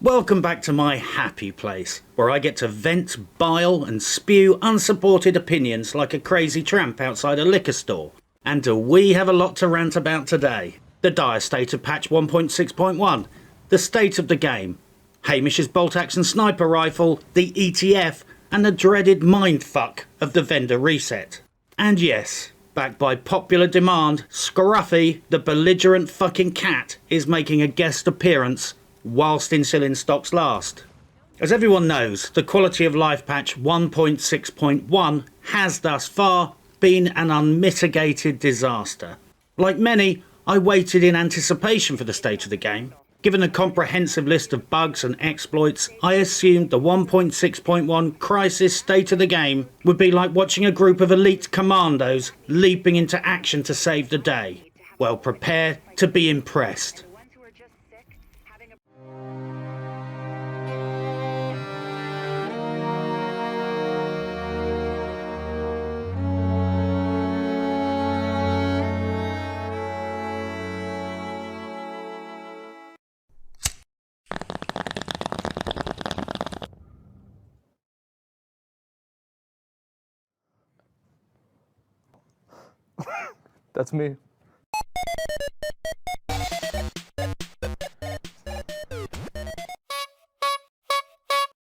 Welcome back to my happy place, where I get to vent, bile and spew unsupported opinions like a crazy tramp outside a liquor store. And do we have a lot to rant about today? The dire state of patch 1.6.1, the state of the game, Hamish's bolt-action sniper rifle, the ETF, and the dreaded mindfuck of the vendor reset. And yes, backed by popular demand, Scruffy, the belligerent fucking cat, is making a guest appearance whilst insulin stocks last. As everyone knows, the quality of life patch 1.6.1 has thus far been an unmitigated disaster. Like many, I waited in anticipation for the state of the game. Given a comprehensive list of bugs and exploits, I assumed the 1.6.1 crisis state of the game would be like watching a group of elite commandos leaping into action to save the day. Well, prepare to be impressed. That's me.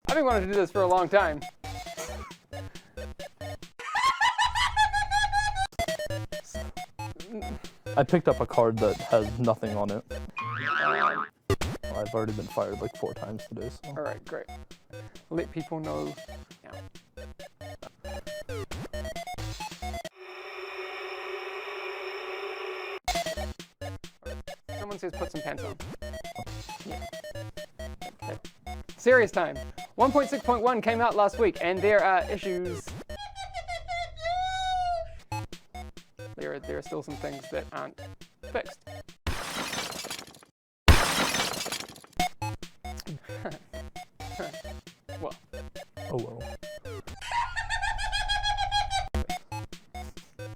I've been wanting to do this for a long time. I picked up a card that has nothing on it. I've already been fired like 4 times today, so. Alright, great. Let people know now. Someone says put some pants on. Yeah. Okay. Serious time. 1.6.1 came out last week, and there are issues. There are still some things that aren't fixed. Well. Oh well.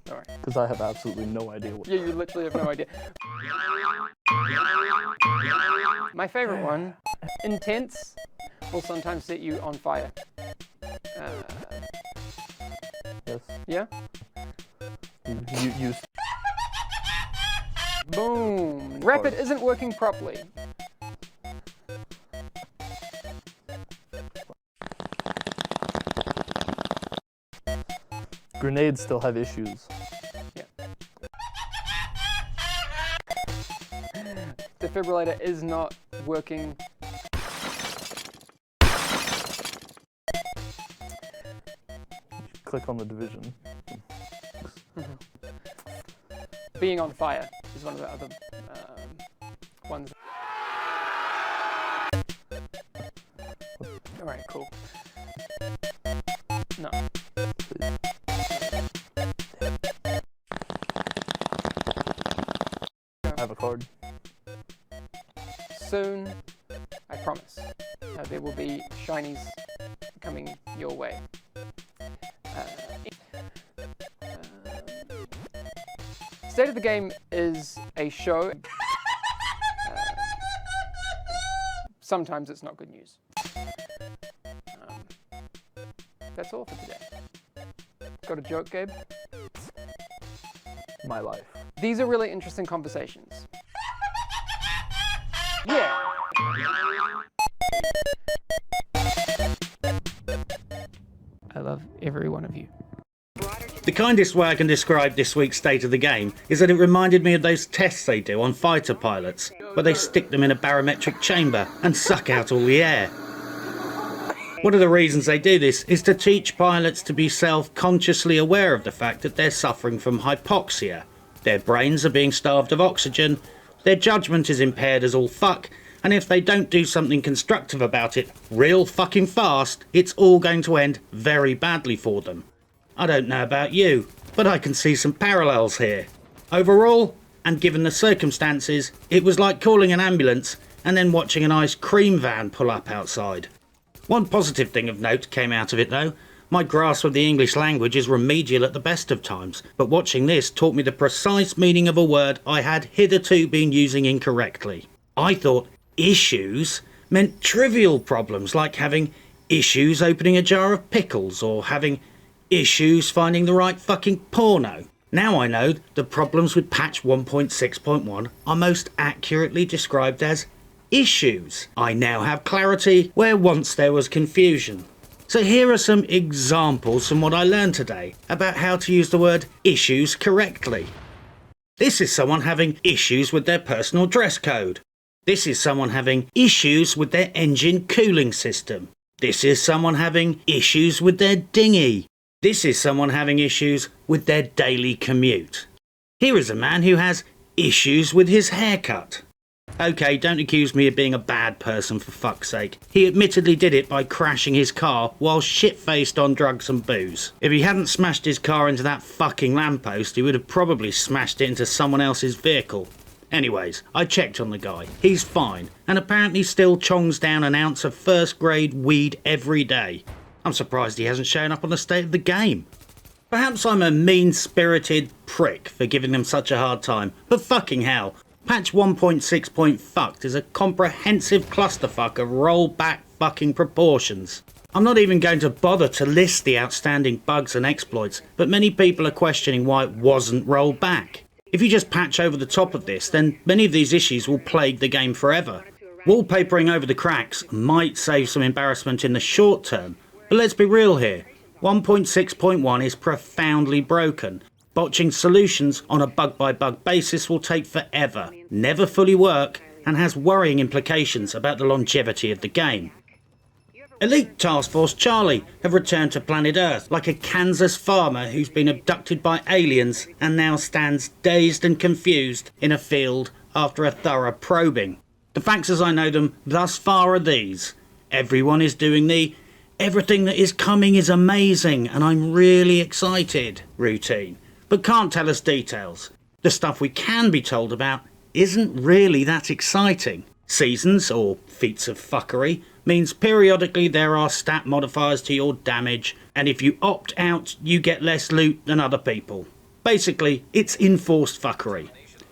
Alright. Because I have absolutely no idea what. Yeah, you literally have no idea. My favorite one, intense, will sometimes set you on fire. Yes. Yeah? You Boom! Rapid isn't working properly. Grenades still have issues. Yeah. Defibrillator is not working. Click on the division. Being on fire is one of the other ones. Alright, cool. No. I have a card. Soon, I promise, there will be shinies coming your way. State of the Game is a show. Sometimes it's not good news. That's all for today. Got a joke, Gabe? My life. These are really interesting conversations. Yeah. I love every one of you. The kindest way I can describe this week's state of the game is that it reminded me of those tests they do on fighter pilots, where they stick them in a barometric chamber and suck out all the air. One of the reasons they do this is to teach pilots to be self-consciously aware of the fact that they're suffering from hypoxia. Their brains are being starved of oxygen, their judgment is impaired as all fuck, and if they don't do something constructive about it real fucking fast, it's all going to end very badly for them. I don't know about you, but I can see some parallels here. Overall, and given the circumstances, it was like calling an ambulance and then watching an ice cream van pull up outside. One positive thing of note came out of it though. My grasp of the English language is remedial at the best of times, but watching this taught me the precise meaning of a word I had hitherto been using incorrectly. I thought issues meant trivial problems like having issues opening a jar of pickles or having issues finding the right fucking porno. Now I know the problems with patch 1.6.1 are most accurately described as issues. I now have clarity where once there was confusion. So here are some examples from what I learned today about how to use the word issues correctly. This is someone having issues with their personal dress code. This is someone having issues with their engine cooling system. This is someone having issues with their dinghy. This is someone having issues with their daily commute. Here is a man who has issues with his haircut. Okay, don't accuse me of being a bad person for fuck's sake. He admittedly did it by crashing his car while shit-faced on drugs and booze. If he hadn't smashed his car into that fucking lamppost, he would have probably smashed it into someone else's vehicle. Anyways, I checked on the guy. He's fine, and apparently still chongs down an ounce of first-grade weed every day. I'm surprised he hasn't shown up on the state of the game. Perhaps I'm a mean-spirited prick for giving them such a hard time, but fucking hell. Patch 1.6.fucked is a comprehensive clusterfuck of rollback fucking proportions. I'm not even going to bother to list the outstanding bugs and exploits, but many people are questioning why it wasn't rolled back. If you just patch over the top of this, then many of these issues will plague the game forever. Wallpapering over the cracks might save some embarrassment in the short term, but let's be real here. 1.6.1 is profoundly broken. Botching solutions on a bug-by-bug basis will take forever, never fully work, and has worrying implications about the longevity of the game. Elite Task Force Charlie have returned to planet Earth like a Kansas farmer who's been abducted by aliens and now stands dazed and confused in a field after a thorough probing. The facts as I know them thus far are these. Everyone is doing the "everything that is coming is amazing and I'm really excited" routine, but can't tell us details. The stuff we can be told about isn't really that exciting. Seasons, or feats of fuckery, means periodically there are stat modifiers to your damage, and if you opt out, you get less loot than other people. Basically, it's enforced fuckery.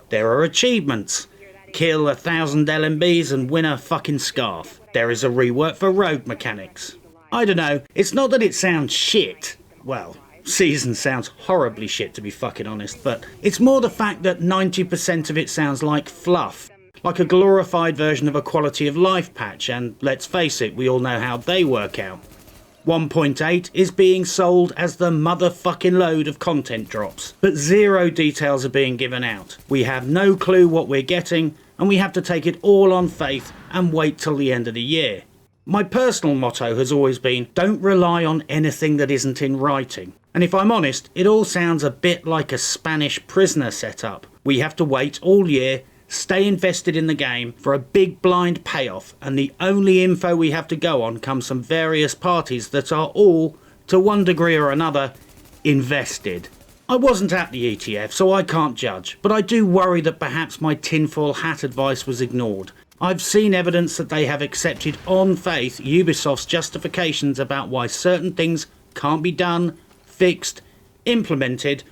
There are achievements. Kill 1,000 LMBs and win a fucking scarf. There is a rework for rogue mechanics. I don't know, it's not that it sounds shit. Well, Season sounds horribly shit to be fucking honest, but it's more the fact that 90% of it sounds like fluff. Like a glorified version of a quality of life patch, and let's face it, we all know how they work out. 1.8 is being sold as the motherfucking load of content drops, but zero details are being given out. We have no clue what we're getting, and we have to take it all on faith and wait till the end of the year. My personal motto has always been, don't rely on anything that isn't in writing. And if I'm honest, it all sounds a bit like a Spanish prisoner setup. We have to wait all year, stay invested in the game for a big blind payoff, and the only info we have to go on comes from various parties that are all, to one degree or another, invested. I wasn't at the ETF, so I can't judge, but I do worry that perhaps my tinfoil hat advice was ignored. I've seen evidence that they have accepted on faith Ubisoft's justifications about why certain things can't be done, fixed, implemented,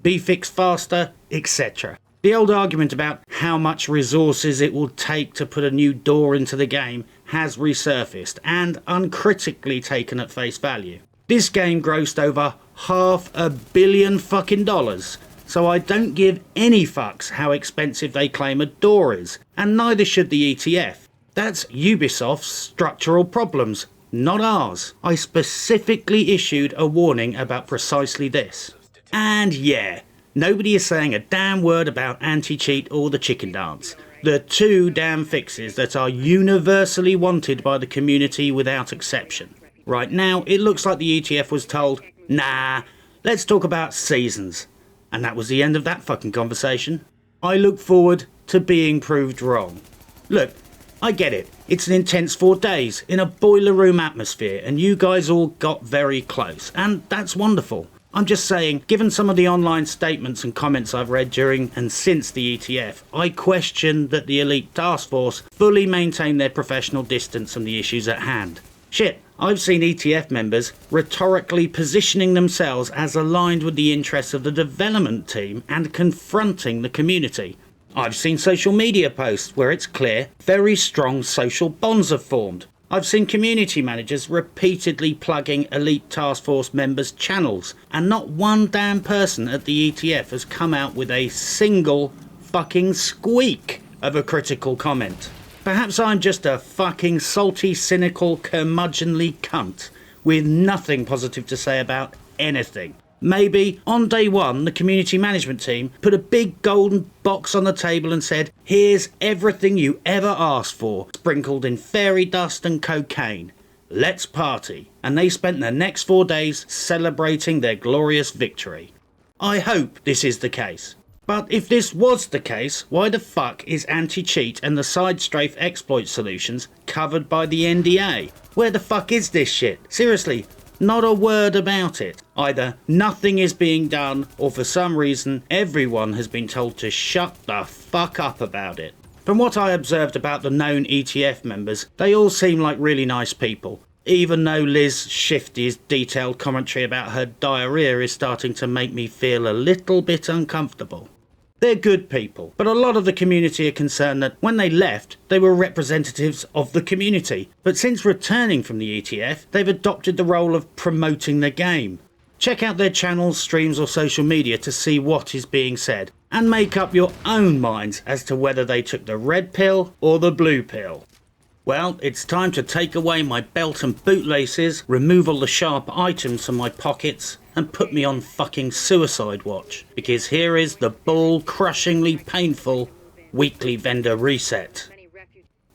be fixed faster, etc. The old argument about how much resources it will take to put a new door into the game has resurfaced and uncritically taken at face value. This game grossed over $500 million fucking dollars, so I don't give any fucks how expensive they claim a door is, and neither should the ETF. That's Ubisoft's structural problems, not ours. I specifically issued a warning about precisely this. And yeah, nobody is saying a damn word about anti-cheat or the chicken dance. The two damn fixes that are universally wanted by the community without exception. Right now, it looks like the ETF was told, nah, let's talk about seasons. And that was the end of that fucking conversation. I look forward to being proved wrong. Look, I get it. It's an intense 4 days in a boiler room atmosphere and you guys all got very close. And that's wonderful. I'm just saying, given some of the online statements and comments I've read during and since the ETF, I question that the Elite Task Force fully maintain their professional distance from the issues at hand. Shit, I've seen ETF members rhetorically positioning themselves as aligned with the interests of the development team and confronting the community. I've seen social media posts where it's clear very strong social bonds have formed. I've seen community managers repeatedly plugging Elite Task Force members' channels, and not one damn person at the ETF has come out with a single fucking squeak of a critical comment. Perhaps I'm just a fucking salty, cynical, curmudgeonly cunt with nothing positive to say about anything. Maybe on day one the community management team put a big golden box on the table and said, here's everything you ever asked for, sprinkled in fairy dust and cocaine. Let's party. And they spent the next 4 days celebrating their glorious victory. I hope this is the case. But if this was the case, why the fuck is anti-cheat and the side strafe exploit solutions covered by the NDA? Where the fuck is this shit? Seriously, not a word about it. Either nothing is being done, or for some reason everyone has been told to shut the fuck up about it. From what I observed about the known ETF members, they all seem like really nice people, even though Liz Shifty's detailed commentary about her diarrhea is starting to make me feel a little bit uncomfortable. They're good people, but a lot of the community are concerned that when they left, they were representatives of the community. But since returning from the ETF, they've adopted the role of promoting the game. Check out their channels, streams or social media to see what is being said, and make up your own minds as to whether they took the red pill or the blue pill. Well, it's time to take away my belt and bootlaces, remove all the sharp items from my pockets, and put me on fucking suicide watch, because here is the ball-crushingly painful weekly vendor reset.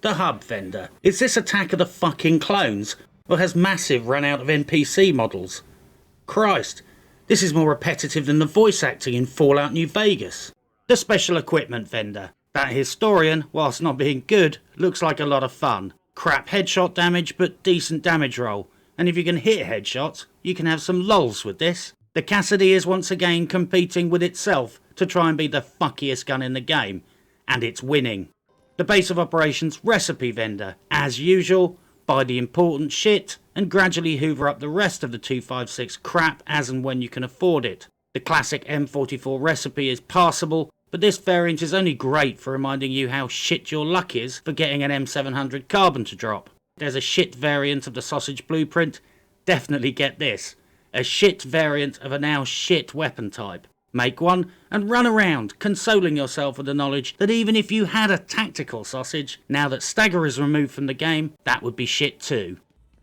The hub vendor. Is this Attack of the fucking Clones, or has Massive run out of NPC models? Christ, this is more repetitive than the voice acting in Fallout New Vegas. The special equipment vendor. That historian, whilst not being good, looks like a lot of fun. Crap headshot damage, but decent damage roll. And if you can hit headshots, you can have some lols with this. The Cassidy is once again competing with itself to try and be the fuckiest gun in the game. And it's winning. The base of operations recipe vendor. As usual, buy the important shit and gradually hoover up the rest of the 256 crap as and when you can afford it. The classic M44 recipe is passable, but this variant is only great for reminding you how shit your luck is for getting an M700 carbon to drop. There's a shit variant of the sausage blueprint. Definitely get this. A shit variant of a now shit weapon type. Make one and run around consoling yourself with the knowledge that even if you had a tactical sausage, now that stagger is removed from the game, that would be shit too.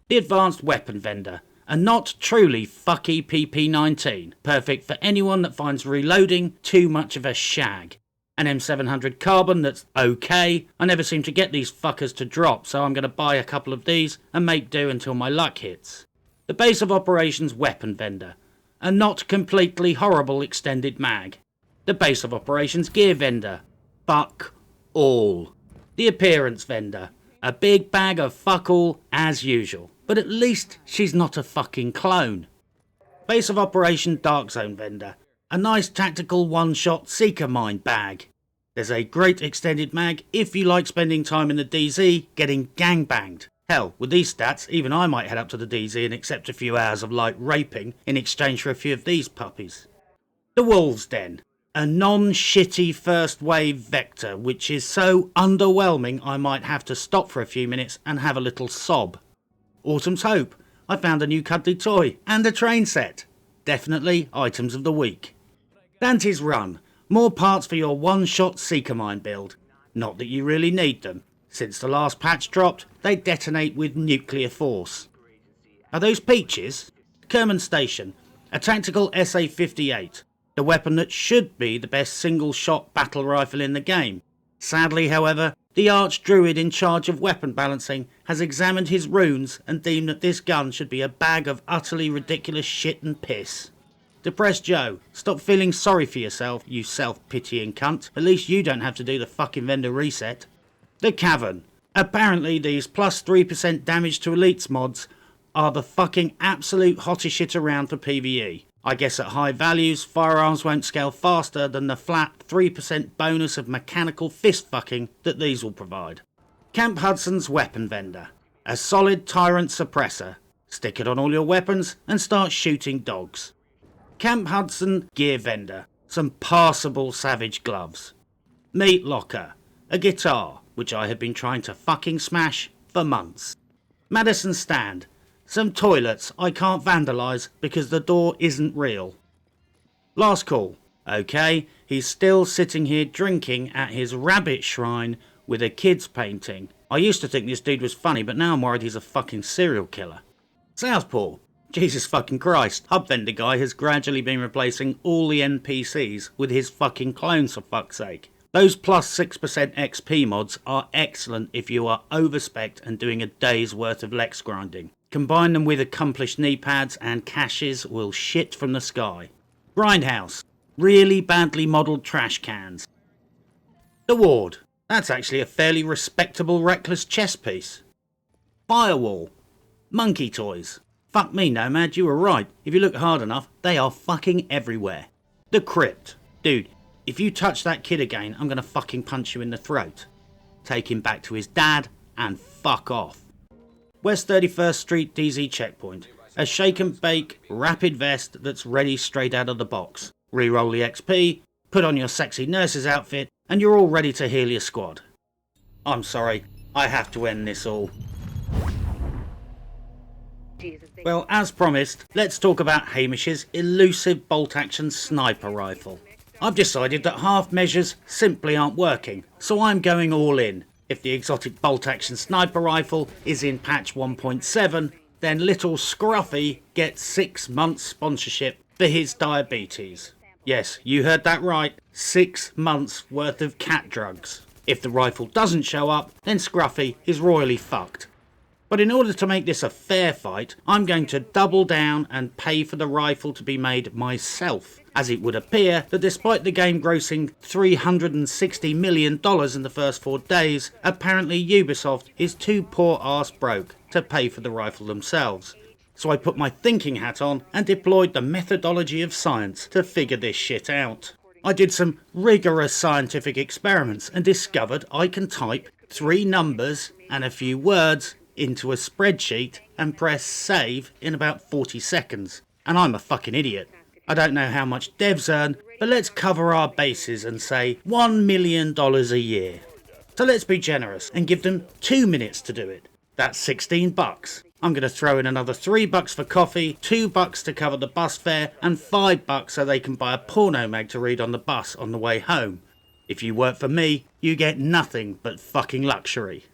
The advanced weapon vendor. A not truly fucky PP-19, perfect for anyone that finds reloading too much of a shag. An M700 carbon that's okay. I never seem to get these fuckers to drop, so I'm going to buy a couple of these and make do until my luck hits. The base of operations weapon vendor. A not completely horrible extended mag. The base of operations gear vendor. Fuck all. The appearance vendor. A big bag of fuck all as usual. But at least she's not a fucking clone. Base of operation dark zone vendor. A nice tactical one-shot seeker mine bag. There's a great extended mag if you like spending time in the DZ getting gangbanged. Hell, with these stats, even I might head up to the DZ and accept a few hours of light raping in exchange for a few of these puppies. The Wolves Den. A non-shitty first wave vector which is so underwhelming I might have to stop for a few minutes and have a little sob. Autumn's Hope. I found a new cuddly toy and a train set. Definitely items of the week. Dante's Run. More parts for your one-shot seeker mine build. Not that you really need them. Since the last patch dropped, they detonate with nuclear force. Are those peaches? Kerman Station. A tactical SA-58. The weapon that should be the best single-shot battle rifle in the game. Sadly, however, the arch-druid in charge of weapon balancing has examined his runes and deemed that this gun should be a bag of utterly ridiculous shit and piss. Depressed Joe, stop feeling sorry for yourself, you self-pitying cunt. At least you don't have to do the fucking vendor reset. The Cavern. Apparently these plus 3% damage to elites mods are the fucking absolute hottest shit around for PvE. I guess at high values, firearms won't scale faster than the flat 3% bonus of mechanical fist fucking that these will provide. Camp Hudson's weapon vendor. A solid tyrant suppressor. Stick it on all your weapons and start shooting dogs. Camp Hudson gear vendor. Some passable Savage gloves. Meat locker. A guitar, which I had been trying to fucking smash for months. Madison stand. Some toilets I can't vandalise because the door isn't real. Last call. Okay, he's still sitting here drinking at his rabbit shrine with a kid's painting. I used to think this dude was funny, but now I'm worried he's a fucking serial killer. Southpaw. Jesus fucking Christ. Hub vendor guy has gradually been replacing all the NPCs with his fucking clones, for fuck's sake. Those plus 6% XP mods are excellent if you are overspec'd and doing a day's worth of Lex grinding. Combine them with accomplished knee pads and caches will shit from the sky. Grindhouse. Really badly modelled trash cans. The Ward. That's actually a fairly respectable reckless chess piece. Firewall. Monkey toys. Fuck me, Nomad, you were right. If you look hard enough, they are fucking everywhere. The Crypt. Dude, if you touch that kid again, I'm gonna fucking punch you in the throat. Take him back to his dad and fuck off. West 31st Street DZ checkpoint. A shake and bake rapid vest that's ready straight out of the box. Reroll the XP, put on your sexy nurse's outfit, and you're all ready to heal your squad. I'm sorry, I have to end this all. Well, as promised, let's talk about Hamish's elusive bolt-action sniper rifle. I've decided that half measures simply aren't working, so I'm going all in. If the exotic bolt-action sniper rifle is in patch 1.7, then little Scruffy gets 6 months sponsorship for his diabetes. Yes, you heard that right, 6 months worth of cat drugs. If the rifle doesn't show up, then Scruffy is royally fucked. But in order to make this a fair fight, I'm going to double down and pay for the rifle to be made myself, as it would appear that despite the game grossing $360 million in the first 4 days, apparently Ubisoft is too poor arse broke to pay for the rifle themselves. So I put my thinking hat on and deployed the methodology of science to figure this shit out. I did some rigorous scientific experiments and discovered I can type 3 numbers and a few words into a spreadsheet and press save in about 40 seconds. And I'm a fucking idiot. I don't know how much devs earn, but let's cover our bases and say $1 million a year. So let's be generous and give them 2 minutes to do it. That's $16. I'm going to throw in another $3 for coffee, $2 to cover the bus fare, and $5 so they can buy a porno mag to read on the bus on the way home. If you work for me, you get nothing but fucking luxury.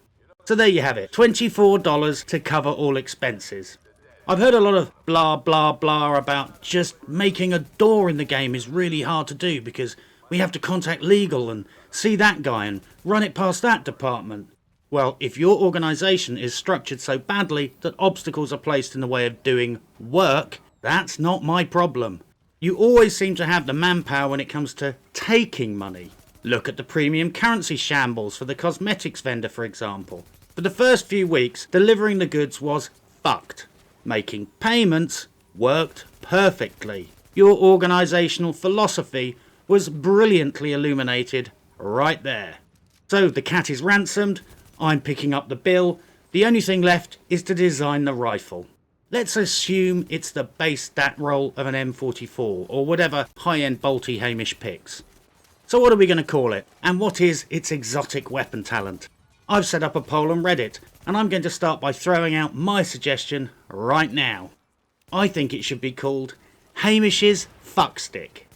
So there you have it, $24 to cover all expenses. I've heard a lot of blah blah blah about just making a door in the game is really hard to do because we have to contact legal and see that guy and run it past that department. Well, if your organisation is structured so badly that obstacles are placed in the way of doing work, that's not my problem. You always seem to have the manpower when it comes to taking money. Look at the premium currency shambles for the cosmetics vendor, for example. For the first few weeks, delivering the goods was fucked. Making payments worked perfectly. Your organisational philosophy was brilliantly illuminated right there. So the cat is ransomed, I'm picking up the bill, the only thing left is to design the rifle. Let's assume it's the base stat roll of an M44 or whatever high-end bolty Hamish picks. So what are we going to call it? And what is its exotic weapon talent? I've set up a poll on Reddit, and I'm going to start by throwing out my suggestion right now. I think it should be called Hamish's Fuckstick.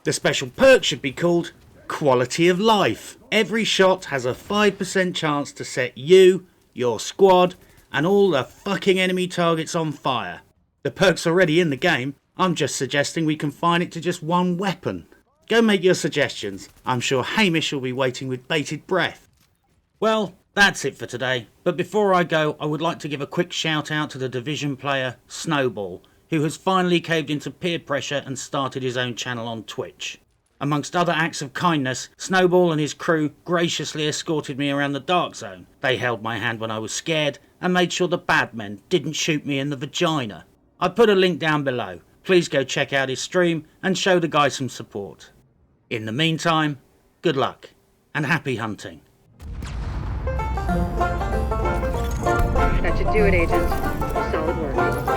The special perk should be called Quality of Life. Every shot has a 5% chance to set you, your squad, and all the fucking enemy targets on fire. The perk's already in the game, I'm just suggesting we confine it to just one weapon. Go make your suggestions. I'm sure Hamish will be waiting with bated breath. Well, that's it for today. But before I go, I would like to give a quick shout out to the Division player, Snowball, who has finally caved into peer pressure and started his own channel on Twitch. Amongst other acts of kindness, Snowball and his crew graciously escorted me around the dark zone. They held my hand when I was scared and made sure the bad men didn't shoot me in the vagina. I put a link down below. Please go check out his stream and show the guy some support. In the meantime, good luck and happy hunting. should do it, Agent. Solid work.